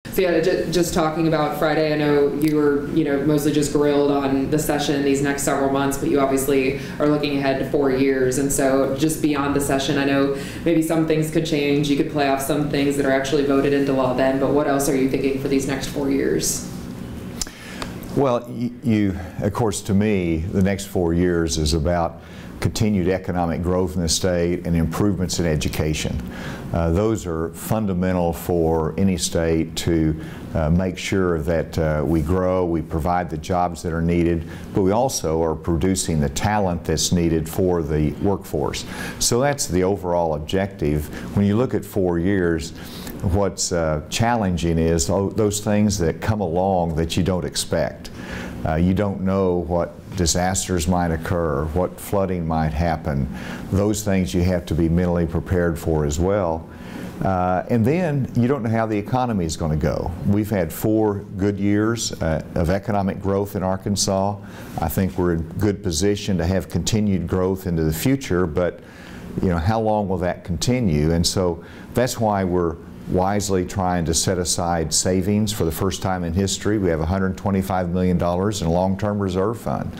So yeah, just talking about Friday, I know you were, mostly just grilled on the session these next several months, but you obviously are looking ahead to 4 years. And so just beyond the session, I know maybe some things could change. You could play off some things that are actually voted into law then, but what else are you thinking for these next 4 years? Well, of course, to me, the next 4 years is about continued economic growth in the state and improvements in education. Those are fundamental for any state to make sure that we grow, we provide the jobs that are needed, but we also are producing the talent that's needed for the workforce. So that's the overall objective. When you look at 4 years, what's challenging is those things that come along that you don't expect. You don't know what disasters might occur, what flooding might happen. Those things you have to be mentally prepared for as well. And then you don't know how the economy is going to go. We've had 4 good years of economic growth in Arkansas. I think we're in good position to have continued growth into the future, but how long will that continue? And so that's why we're wisely trying to set aside savings for the first time in history. We have $125 million in a long-term reserve fund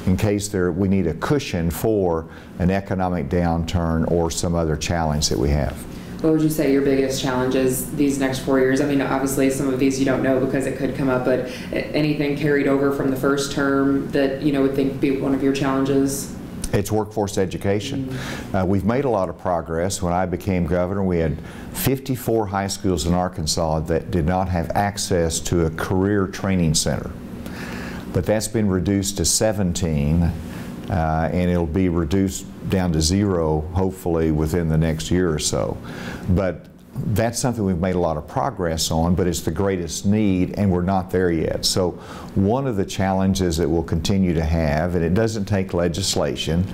in case we need a cushion for an economic downturn or some other challenge that we have. What would you say your biggest challenges these next 4 years? I mean, obviously some of these you don't know because it could come up, but anything carried over from the first term that would think be one of your challenges? It's workforce education. We've made a lot of progress. When I became governor, we had 54 high schools in Arkansas that did not have access to a career training center. But that's been reduced to 17, and it'll be reduced down to 0, hopefully, within the next year or so. But that's something we've made a lot of progress on, but it's the greatest need, and we're not there yet. So one of the challenges that we'll continue to have, and it doesn't take legislation,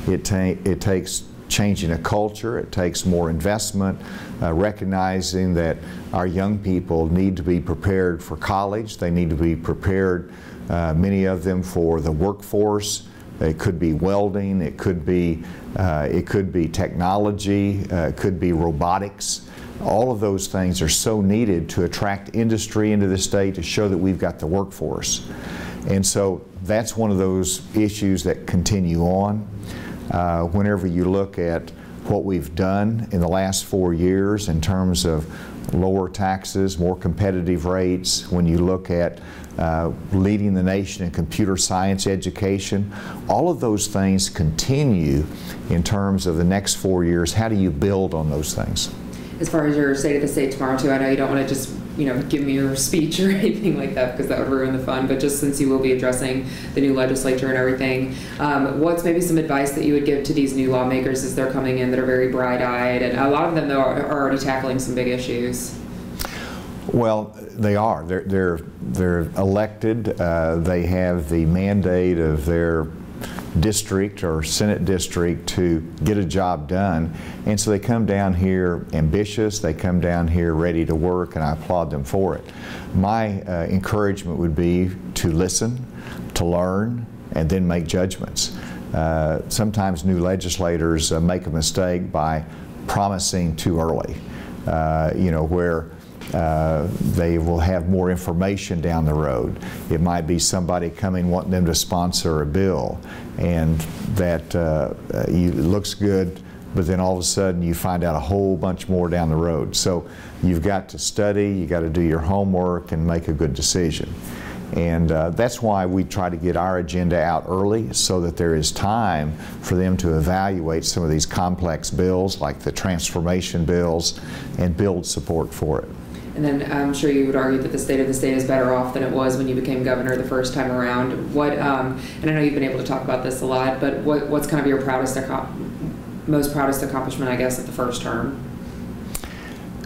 it takes changing a culture, it takes more investment, recognizing that our young people need to be prepared for college, they need to be prepared, many of them, for the workforce. It could be welding, it could be technology, it could be robotics. All of those things are so needed to attract industry into the state to show that we've got the workforce. And so that's one of those issues that continue on. Whenever you look at what we've done in the last 4 years in terms of lower taxes, more competitive rates, when you look at leading the nation in computer science education, all of those things continue in terms of the next 4 years. How do you build on those things? As far as your State of the State tomorrow too, I know you don't want to just give me your speech or anything like that because that would ruin the fun, but just since you will be addressing the new legislature and everything, what's maybe some advice that you would give to these new lawmakers as they're coming in that are very bright-eyed, and a lot of them though are already tackling some big issues? Well, they are. They're elected. They have the mandate of their district or Senate district to get a job done, and so they come down here ambitious, they come down here ready to work, and I applaud them for it. My encouragement would be to listen, to learn, and then make judgments. Sometimes new legislators make a mistake by promising too early, where they will have more information down the road. It might be somebody coming wanting them to sponsor a bill, and that it looks good, but then all of a sudden you find out a whole bunch more down the road. So you've got to study, you've got to do your homework and make a good decision. And that's why we try to get our agenda out early so that there is time for them to evaluate some of these complex bills like the transformation bills and build support for it. And then I'm sure you would argue that the state of the state is better off than it was when you became governor the first time around. What, and I know you've been able to talk about this a lot, but what's kind of your most proudest accomplishment, I guess, at the first term?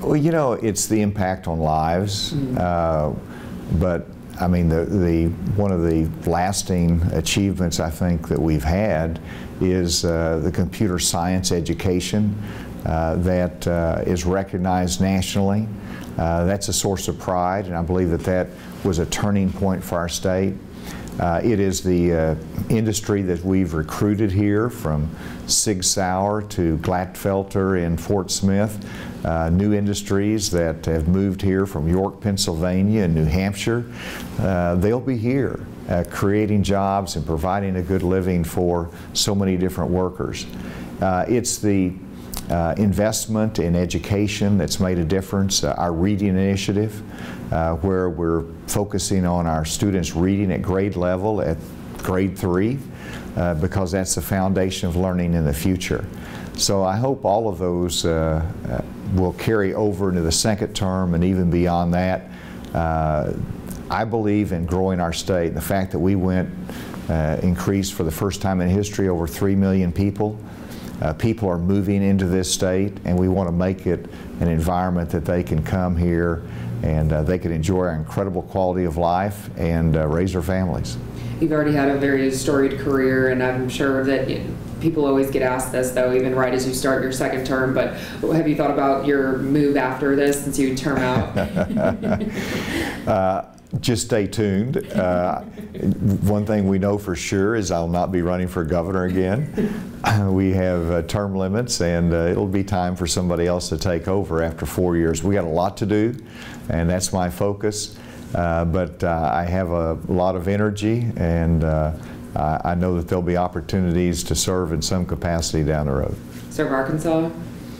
Well, it's the impact on lives, but I mean, one of the lasting achievements I think that we've had is the computer science education that is recognized nationally. That's a source of pride, and I believe that was a turning point for our state. It is the industry that we've recruited here, from Sig Sauer to Glatfelter in Fort Smith, new industries that have moved here from York, Pennsylvania and New Hampshire. They'll be here creating jobs and providing a good living for so many different workers. It's the investment in education that's made a difference. Our reading initiative, where we're focusing on our students reading at grade level at grade 3, because that's the foundation of learning in the future. So I hope all of those will carry over into the second term and even beyond that. I believe in growing our state. The fact that we increased for the first time in history over 3 million people. People are moving into this state, and we want to make it an environment that they can come here and they can enjoy our incredible quality of life and raise their families. You've already had a very storied career, and I'm sure that people always get asked this, though, even right as you start your second term, but have you thought about your move after this since you term out? Just stay tuned. One thing we know for sure is I'll not be running for governor again. We have term limits, and it'll be time for somebody else to take over after 4 years. We got a lot to do, and that's my focus. But I have a lot of energy, and I know that there'll be opportunities to serve in some capacity down the road. Serve Arkansas?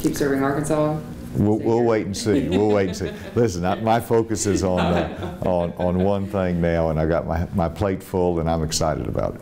Keep serving Arkansas? We'll wait and see. We'll wait and see. Listen, my focus is on one thing now, and I got my plate full, and I'm excited about it.